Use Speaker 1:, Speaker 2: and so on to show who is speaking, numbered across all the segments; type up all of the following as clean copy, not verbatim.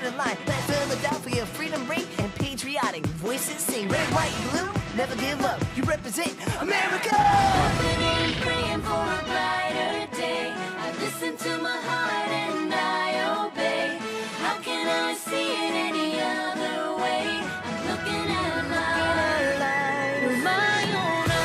Speaker 1: dotted line. Let Philadelphia freedom ring and patriotic voices sing. Red, white, blue, never give up. You represent America.
Speaker 2: Hoping and praying for a brighter day. I listen to my heart and I obey. How can I see it any other way? I'm looking at life with my own eyes.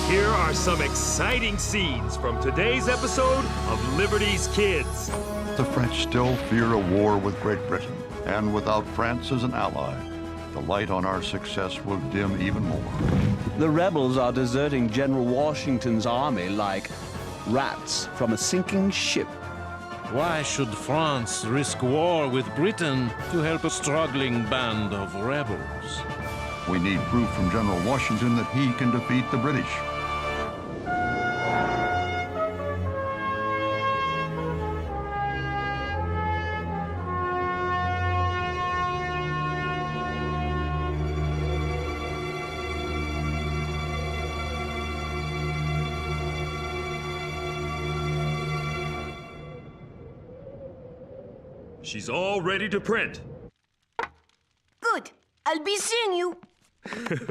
Speaker 3: Here are some exciting scenes from today's episode of Liberty's Kids.
Speaker 4: The French still fear a war with Great Britain, and without France as an ally, the light on our success will dim even more.
Speaker 5: The rebels are deserting General Washington's army like rats from a sinking ship.
Speaker 6: Why should France risk war with Britain to help a struggling band of rebels?
Speaker 4: We need proof from General Washington that he can defeat the British.
Speaker 3: She's all ready to print.
Speaker 1: Good. I'll be seeing you.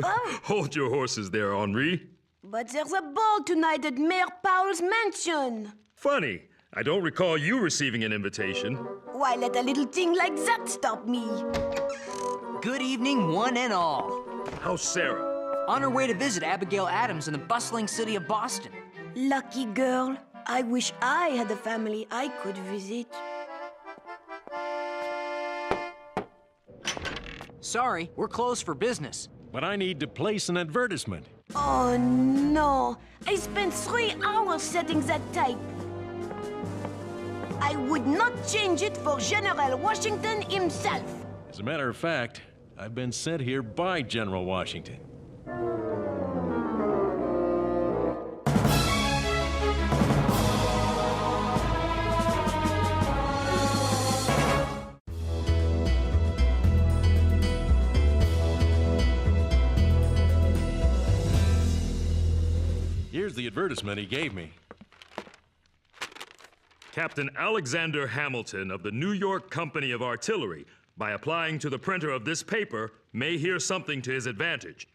Speaker 1: Oh,
Speaker 3: Hold your horses there, Henri.
Speaker 1: but there's a ball tonight at Mayor Powell's mansion.
Speaker 3: Funny, I don't recall you receiving an invitation.
Speaker 1: Why let a little thing like that stop me?
Speaker 7: Good evening, one and all.
Speaker 3: How's Sarah?
Speaker 7: On her way to visit Abigail Adams in the bustling city of Boston.
Speaker 1: Lucky girl. I wish I had a family I could visit.
Speaker 7: Sorry, we're closed for business.
Speaker 6: But I need to place an advertisement.
Speaker 1: Oh no! I spent 3 hours setting that type. I would not change it for General Washington himself.
Speaker 6: As a matter of fact, I've been sent here by General Washington. Here's the advertisement he gave me.
Speaker 3: Captain Alexander Hamilton of the New York Company of Artillery, by applying to the printer of this paper, may hear something to his advantage.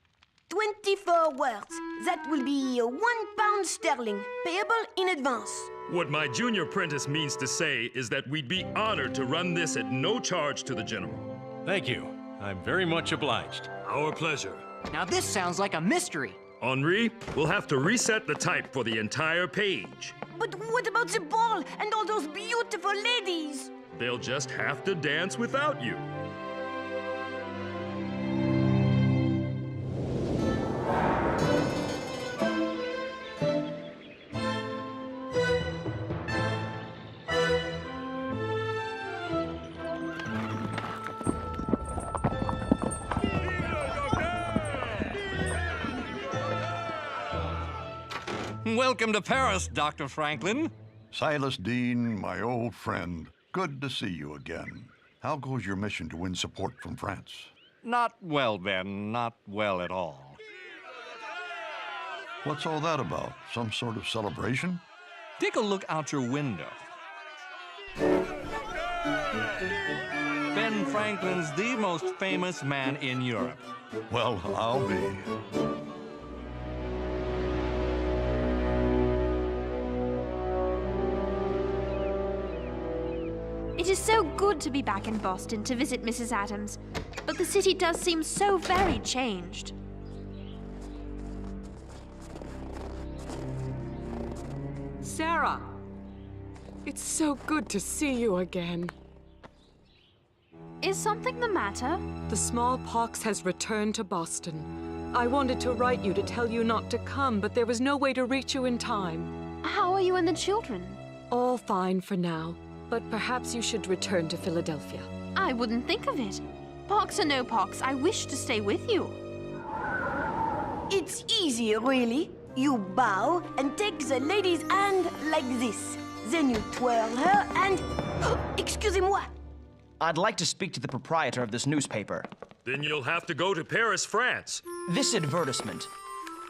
Speaker 1: 24 words. That will be £1 sterling, payable in advance.
Speaker 3: What my junior apprentice means to say is that we'd be honored to run this at no charge to the General.
Speaker 6: Thank you. I'm very much obliged.
Speaker 3: Our pleasure.
Speaker 7: Now this sounds like a mystery.
Speaker 3: Henri, we'll have to reset the type for the entire page.
Speaker 1: But what about the ball and all those beautiful ladies?
Speaker 3: They'll just have to dance without you.
Speaker 8: Welcome to Paris, Dr. Franklin.
Speaker 4: Silas Dean, my old friend, good to see you again. How goes your mission to win support from France?
Speaker 8: Not well, Ben, not well at all.
Speaker 4: What's all that about? Some sort of celebration?
Speaker 8: Take a look out your window. Ben Franklin's the most famous man in Europe.
Speaker 4: Well, I'll be.
Speaker 9: It is so good to be back in Boston to visit Mrs. Adams, but the city does seem so very changed.
Speaker 10: Sarah! It's so good to see you again.
Speaker 9: Is something the matter?
Speaker 10: The smallpox has returned to Boston. I wanted to write you to tell you not to come, but there was no way to reach you in time.
Speaker 9: How are you and the children?
Speaker 10: All fine for now, but perhaps you should return to Philadelphia.
Speaker 9: I wouldn't think of it. Pox or no pox, I wish to stay with you.
Speaker 1: It's easy, really. You bow and take the lady's hand like this. Then you twirl her and... Excusez-moi.
Speaker 7: I'd like to speak to the proprietor of this newspaper.
Speaker 3: Then you'll have to go to Paris, France.
Speaker 7: This advertisement.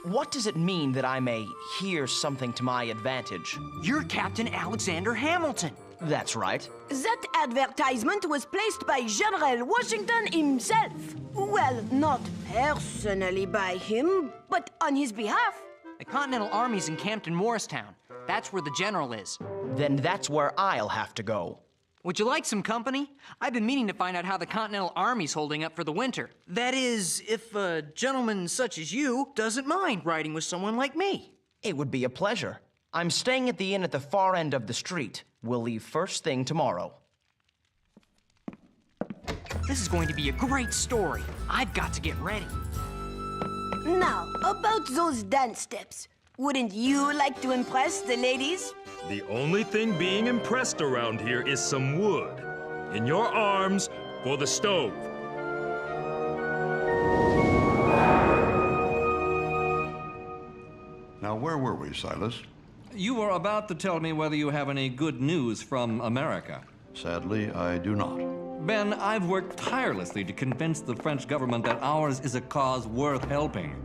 Speaker 11: What does it mean that I may hear something to my advantage?
Speaker 7: You're Captain Alexander Hamilton.
Speaker 11: That's right.
Speaker 1: That advertisement was placed by General Washington himself. Well, not personally by him, but on his behalf.
Speaker 7: The Continental Army's encamped in Morristown. That's where the general is.
Speaker 11: Then that's where I'll have to go.
Speaker 7: Would you like some company? I've been meaning to find out how the Continental Army's holding up for the winter. That is, if a gentleman such as you doesn't mind riding with someone like me.
Speaker 11: It would be a pleasure. I'm staying at the inn at the far end of the street. We'll leave first thing tomorrow.
Speaker 7: This is going to be a great story. I've got to get ready.
Speaker 1: Now, about those dance steps. Wouldn't you like to impress the ladies?
Speaker 3: The only thing being impressed around here is some wood. In your arms for the stove.
Speaker 4: Now, where were we, Silas?
Speaker 12: You were about to tell me whether you have any good news from America.
Speaker 4: Sadly, I do not.
Speaker 12: Ben, I've worked tirelessly to convince the French government that ours is a cause worth helping.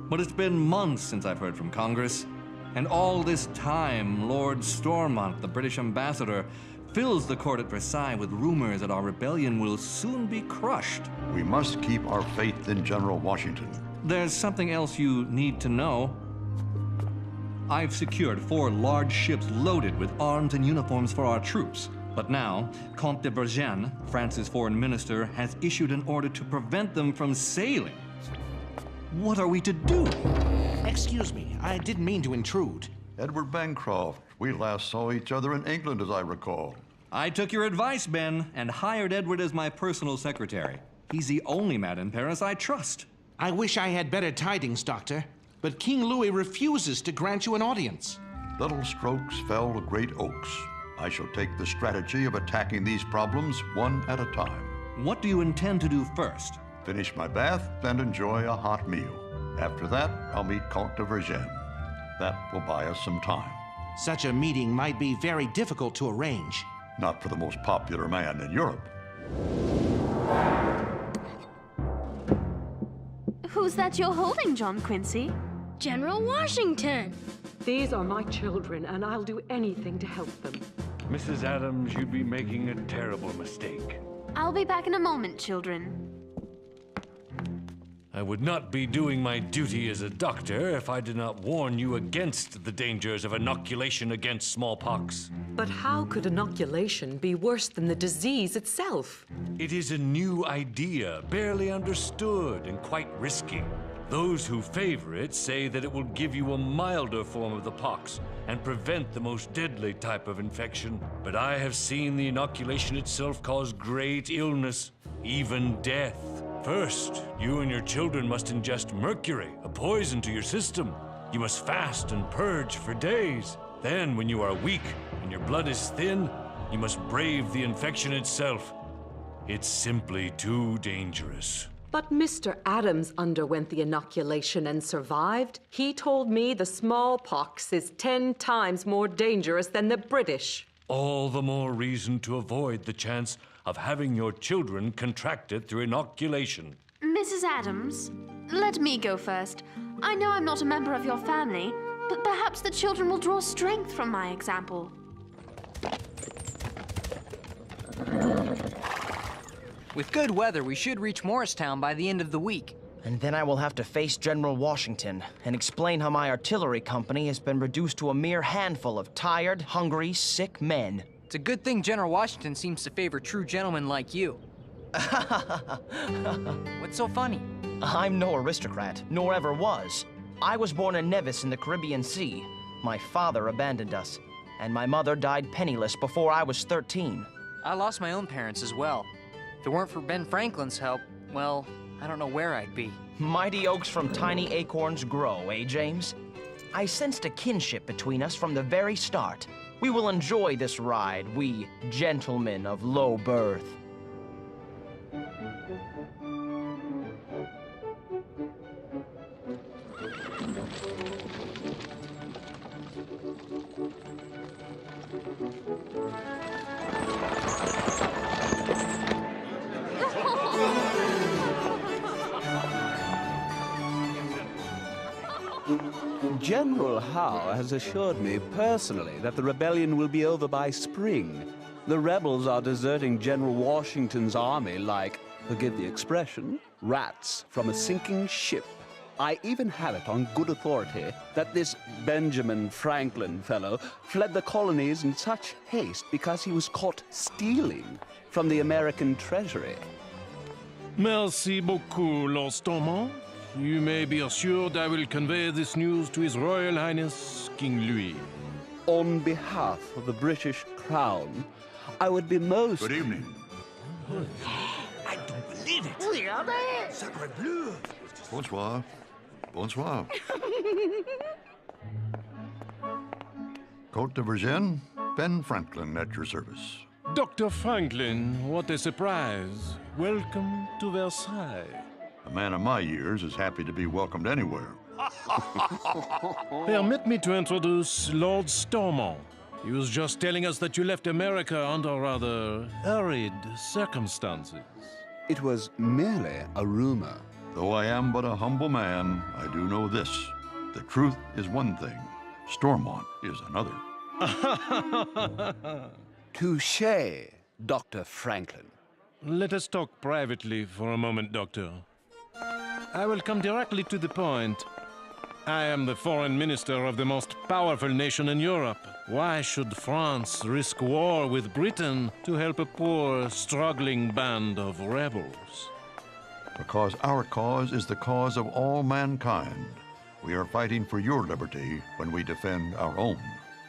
Speaker 12: But it's been months since I've heard from Congress. And all this time, Lord Stormont, the British ambassador, fills the court at Versailles with rumors that our rebellion will soon be crushed.
Speaker 4: We must keep our faith in General Washington.
Speaker 12: There's something else you need to know. I've secured 4 large ships loaded with arms and uniforms for our troops. But now, Comte de Vergennes, France's foreign minister, has issued an order to prevent them from sailing. What are we to do?
Speaker 13: Excuse me, I didn't mean to intrude.
Speaker 4: Edward Bancroft. We last saw each other in England, as I recall.
Speaker 12: I took your advice, Ben, and hired Edward as my personal secretary. He's the only man in Paris I trust.
Speaker 13: I wish I had better tidings, Doctor, but King Louis refuses to grant you an audience.
Speaker 4: Little strokes fell great oaks. I shall take the strategy of attacking these problems one at a time.
Speaker 12: What do you intend to do first?
Speaker 4: Finish my bath and enjoy a hot meal. After that, I'll meet Comte de Vergennes. That will buy us some time.
Speaker 13: Such a meeting might be very difficult to arrange.
Speaker 4: Not for the most popular man in Europe.
Speaker 9: Who's that you're holding, John Quincy?
Speaker 14: General Washington.
Speaker 10: These are my children, and I'll do anything to help them.
Speaker 15: Mrs. Adams, you'd be making a terrible mistake.
Speaker 9: I'll be back in a moment, children.
Speaker 15: I would not be doing my duty as a doctor if I did not warn you against the dangers of inoculation against smallpox.
Speaker 10: But how could inoculation be worse than the disease itself?
Speaker 15: It is a new idea, barely understood and quite risky. Those who favor it say that it will give you a milder form of the pox and prevent the most deadly type of infection. But I have seen the inoculation itself cause great illness, even death. First, you and your children must ingest mercury, a poison to your system. You must fast and purge for days. Then, when you are weak and your blood is thin, you must brave the infection itself. It's simply too dangerous.
Speaker 10: But Mr. Adams underwent the inoculation and survived. He told me the smallpox is 10 times more dangerous than the British.
Speaker 15: All the more reason to avoid the chance of having your children contract it through inoculation.
Speaker 9: Mrs. Adams, let me go first. I know I'm not a member of your family, but perhaps the children will draw strength from my example.
Speaker 7: With good weather, we should reach Morristown by the end of the week.
Speaker 11: And then I will have to face General Washington and explain how my artillery company has been reduced to a mere handful of tired, hungry, sick men.
Speaker 7: It's a good thing General Washington seems to favor true gentlemen like you. What's so funny?
Speaker 11: I'm no aristocrat, nor ever was. I was born in Nevis in the Caribbean Sea. My father abandoned us, and my mother died penniless before I was 13.
Speaker 7: I lost my own parents as well. If it weren't for Ben Franklin's help, well, I don't know where I'd be.
Speaker 11: Mighty oaks from tiny acorns grow, eh, James? I sensed a kinship between us from the very start. We will enjoy this ride, we gentlemen of low birth.
Speaker 5: General Howe has assured me personally that the rebellion will be over by spring. The rebels are deserting General Washington's army like, forgive the expression, rats from a sinking ship. I even have it on good authority that this Benjamin Franklin fellow fled the colonies in such haste because he was caught stealing from the American treasury.
Speaker 6: Merci beaucoup, Lord Stormont. You may be assured I will convey this news to His Royal Highness King Louis.
Speaker 5: On behalf of the British Crown, I would be most...
Speaker 4: Good evening.
Speaker 15: I don't believe it.
Speaker 14: Regardez!
Speaker 15: Sacre bleu.
Speaker 4: Bonsoir. Bonsoir. Côte de Virgin, Ben Franklin at your service.
Speaker 6: Dr. Franklin, what a surprise. Welcome to Versailles.
Speaker 4: A man of my years is happy to be welcomed anywhere.
Speaker 6: Permit me to introduce Lord Stormont. He was just telling us that you left America under rather hurried circumstances.
Speaker 5: It was merely a rumor.
Speaker 4: Though I am but a humble man, I do know this. The truth is one thing. Stormont is another.
Speaker 5: Touché, Dr. Franklin.
Speaker 6: Let us talk privately for a moment, Doctor. I will come directly to the point. I am the foreign minister of the most powerful nation in Europe. Why should France risk war with Britain to help a poor, struggling band of rebels?
Speaker 4: Because our cause is the cause of all mankind. We are fighting for your liberty when we defend our own.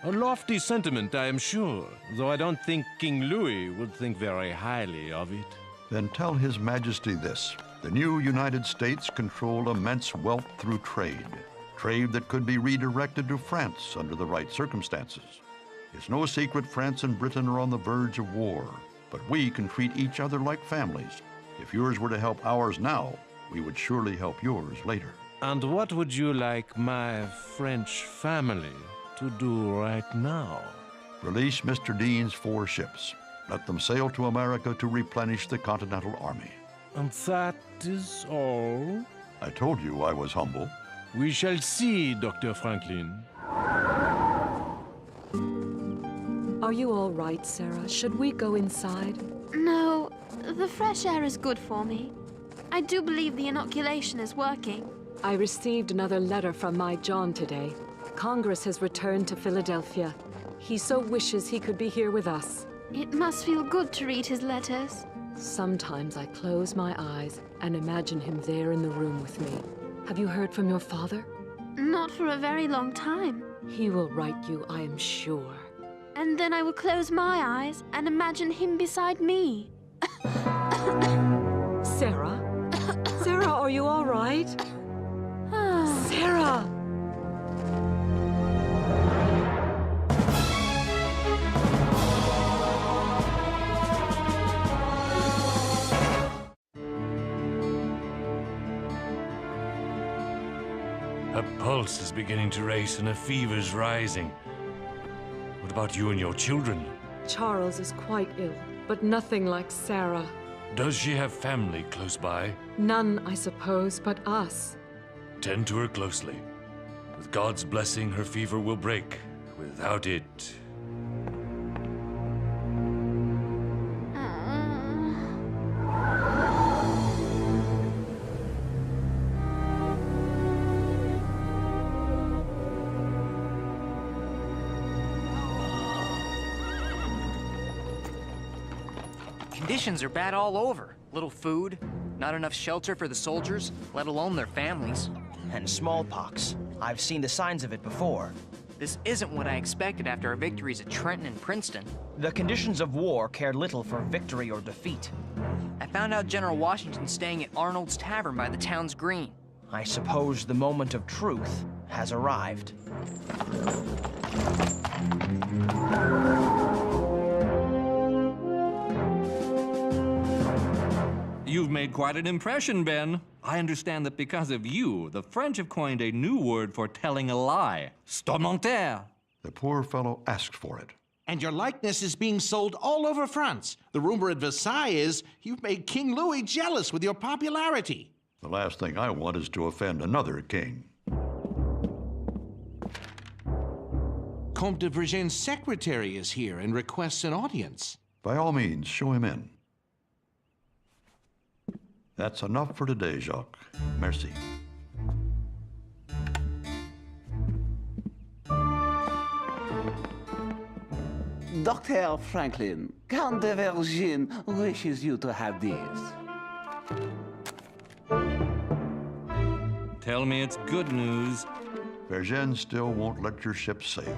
Speaker 6: A lofty sentiment, I am sure, though I don't think King Louis would think very highly of it.
Speaker 4: Then tell His Majesty this. The new United States control immense wealth through trade. Trade that could be redirected to France under the right circumstances. It's no secret France and Britain are on the verge of war, but we can treat each other like families. If yours were to help ours now, we would surely help yours later.
Speaker 6: And what would you like my French family to do right now?
Speaker 4: Release Mr. Dean's 4 ships. Let them sail to America to replenish the Continental Army.
Speaker 6: And that is all?
Speaker 4: I told you I was humble.
Speaker 6: We shall see, Dr. Franklin.
Speaker 10: Are you all right, Sarah? Should we go inside?
Speaker 9: No, the fresh air is good for me. I do believe the inoculation is working.
Speaker 10: I received another letter from my John today. Congress has returned to Philadelphia. He so wishes he could be here with us.
Speaker 9: It must feel good to read his letters.
Speaker 10: Sometimes I close my eyes and imagine him there in the room with me. Have you heard from your father?
Speaker 9: Not for a very long time.
Speaker 10: He will write you, I am sure.
Speaker 9: And then I will close my eyes and imagine him beside me.
Speaker 10: Sarah? Sarah, are you all right? Sarah!
Speaker 15: Her pulse is beginning to race and her fever's rising. What about you and your children?
Speaker 10: Charles is quite ill, but nothing like Sarah.
Speaker 15: Does she have family close by?
Speaker 10: None, I suppose, but us.
Speaker 15: Tend to her closely. With God's blessing, her fever will break. Without it...
Speaker 7: Conditions are bad all over. Little food, not enough shelter for the soldiers, let alone their families.
Speaker 11: And smallpox. I've seen the signs of it before.
Speaker 7: This isn't what I expected after our victories at Trenton and Princeton.
Speaker 11: The conditions of war care little for victory or defeat.
Speaker 7: I found out General Washington's staying at Arnold's Tavern by the town's green.
Speaker 11: I suppose the moment of truth has arrived.
Speaker 12: You've made quite an impression, Ben. I understand that because of you, the French have coined a new word for telling a lie. Stormenter.
Speaker 4: The poor fellow asked for it.
Speaker 13: And your likeness is being sold all over France. The rumor at Versailles is you've made King Louis jealous with your popularity.
Speaker 4: The last thing I want is to offend another king.
Speaker 13: Comte de Vergennes' secretary is here and requests an audience.
Speaker 4: By all means, show him in. That's enough for today, Jacques. Merci.
Speaker 5: Dr. Franklin, Count de Vergennes wishes you to have this.
Speaker 12: Tell me it's good news.
Speaker 4: Vergennes still won't let your ship sail,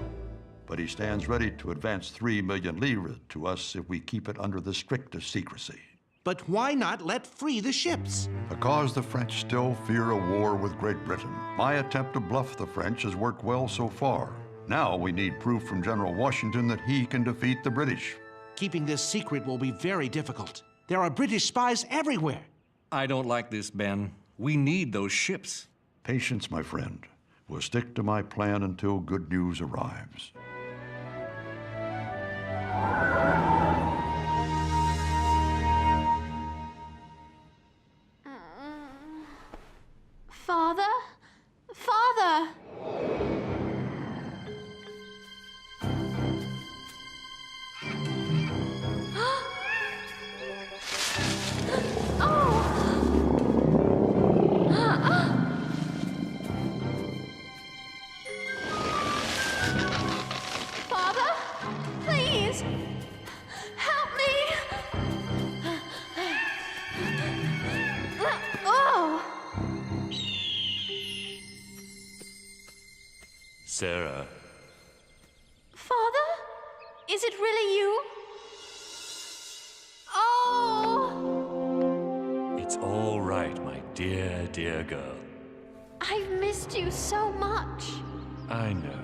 Speaker 4: but he stands ready to advance 3 million livres to us if we keep it under the strictest secrecy.
Speaker 13: But why not let free the ships?
Speaker 4: Because the French still fear a war with Great Britain. My attempt to bluff the French has worked well so far. Now we need proof from General Washington that he can defeat the British.
Speaker 13: Keeping this secret will be very difficult. There are British spies everywhere.
Speaker 12: I don't like this, Ben. We need those ships.
Speaker 4: Patience, my friend. We'll stick to my plan until good news arrives.
Speaker 9: Father? Father! Father? Please! Help me! Oh!
Speaker 15: Sarah.
Speaker 9: Father? Is it really you? Oh!
Speaker 15: It's all right, my dear, dear girl.
Speaker 9: I've missed you so much.
Speaker 15: I know.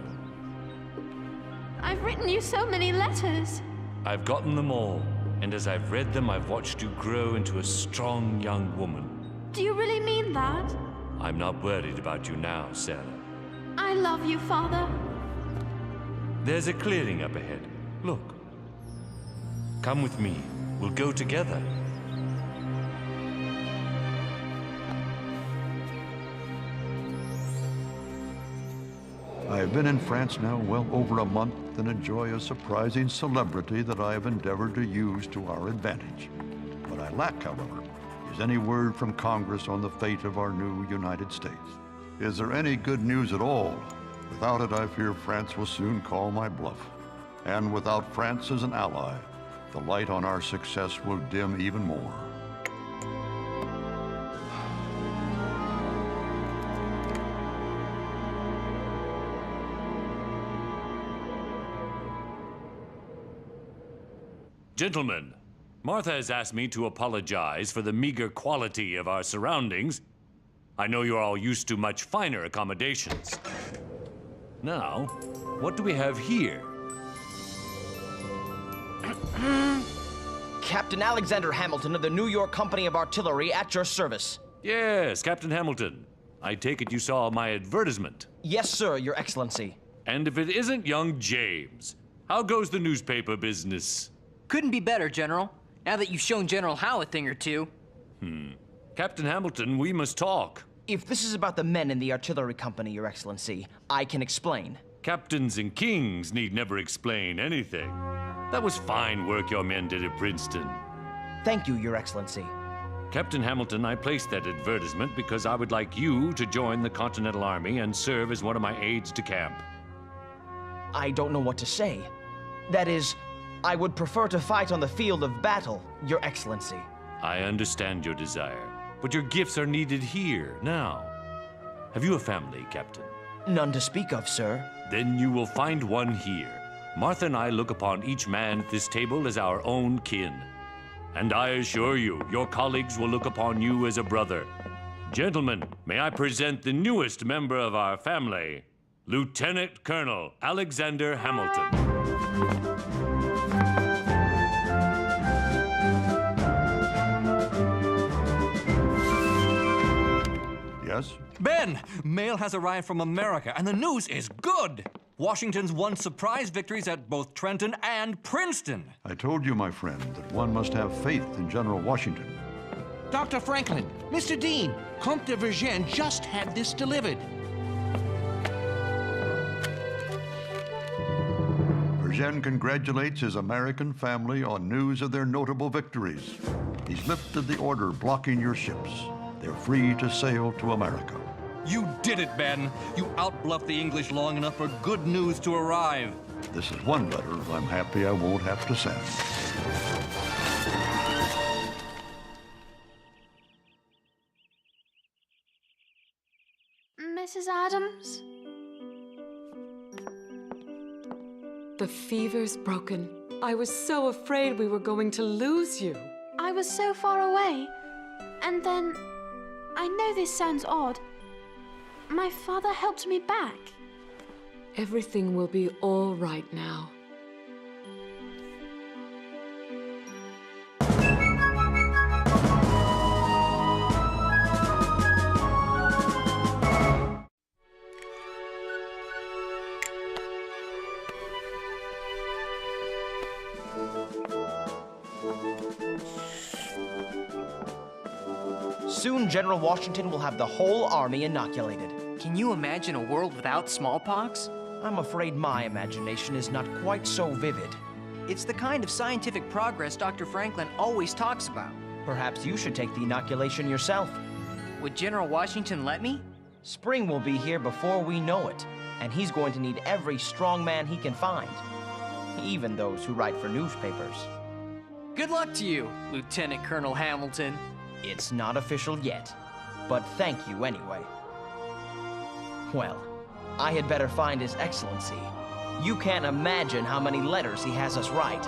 Speaker 9: I've written you so many letters.
Speaker 15: I've gotten them all, and as I've read them, I've watched you grow into a strong young woman.
Speaker 9: Do you really mean that?
Speaker 15: I'm not worried about you now, Sarah.
Speaker 9: I love you, Father.
Speaker 15: There's a clearing up ahead. Look. Come with me. We'll go together.
Speaker 4: I have been in France now well over a month and enjoy a surprising celebrity that I have endeavored to use to our advantage. What I lack, however, is any word from Congress on the fate of our new United States. Is there any good news at all? Without it, I fear France will soon call my bluff. And without France as an ally, the light on our success will dim even more.
Speaker 15: Gentlemen, Martha has asked me to apologize for the meager quality of our surroundings. I know you're all used to much finer accommodations. Now, what do we have here?
Speaker 11: Captain Alexander Hamilton of the New York Company of Artillery at your service.
Speaker 15: Yes, Captain Hamilton. I take it you saw my advertisement.
Speaker 11: Yes, sir, Your Excellency.
Speaker 15: And if it isn't young James, how goes the newspaper business?
Speaker 7: Couldn't be better, General. Now that you've shown General Howe a thing or two.
Speaker 15: Captain Hamilton, we must talk.
Speaker 11: If this is about the men in the artillery company, Your Excellency, I can explain.
Speaker 15: Captains and kings need never explain anything. That was fine work your men did at Princeton.
Speaker 11: Thank you, Your Excellency.
Speaker 15: Captain Hamilton, I placed that advertisement because I would like you to join the Continental Army and serve as one of my aides de camp.
Speaker 11: I don't know what to say. That is, I would prefer to fight on the field of battle, Your Excellency.
Speaker 15: I understand your desire, but your gifts are needed here, now. Have you a family, Captain?
Speaker 11: None to speak of, sir.
Speaker 15: Then you will find one here. Martha and I look upon each man at this table as our own kin. And I assure you, your colleagues will look upon you as a brother. Gentlemen, may I present the newest member of our family, Lieutenant Colonel Alexander Hamilton.
Speaker 4: Yes?
Speaker 12: Ben, mail has arrived from America, and the news is good. Washington's won surprise victories at both Trenton and Princeton.
Speaker 4: I told you, my friend, that one must have faith in General Washington.
Speaker 13: Dr. Franklin, Mr. Dean, Comte de Vergennes just had this delivered.
Speaker 4: Eugene congratulates his American family on news of their notable victories. He's lifted the order blocking your ships. They're free to sail to America.
Speaker 12: You did it, Ben. You outbluffed the English long enough for good news to arrive.
Speaker 4: This is one letter I'm happy I won't have to send.
Speaker 9: Mrs. Adams?
Speaker 10: The fever's broken. I was so afraid we were going to lose you.
Speaker 9: I was so far away. And then, I know this sounds odd, my father helped me back.
Speaker 10: Everything will be all right now.
Speaker 11: Soon, General Washington will have the whole army inoculated.
Speaker 7: Can you imagine a world without smallpox?
Speaker 11: I'm afraid my imagination is not quite so vivid.
Speaker 7: It's the kind of scientific progress Dr. Franklin always talks about.
Speaker 11: Perhaps you should take the inoculation yourself.
Speaker 7: Would General Washington let me?
Speaker 11: Spring will be here before we know it, and he's going to need every strong man he can find, even those who write for newspapers.
Speaker 7: Good luck to you, Lieutenant Colonel Hamilton.
Speaker 11: It's not official yet, but thank you anyway. Well, I had better find His Excellency. You can't imagine how many letters he has us write.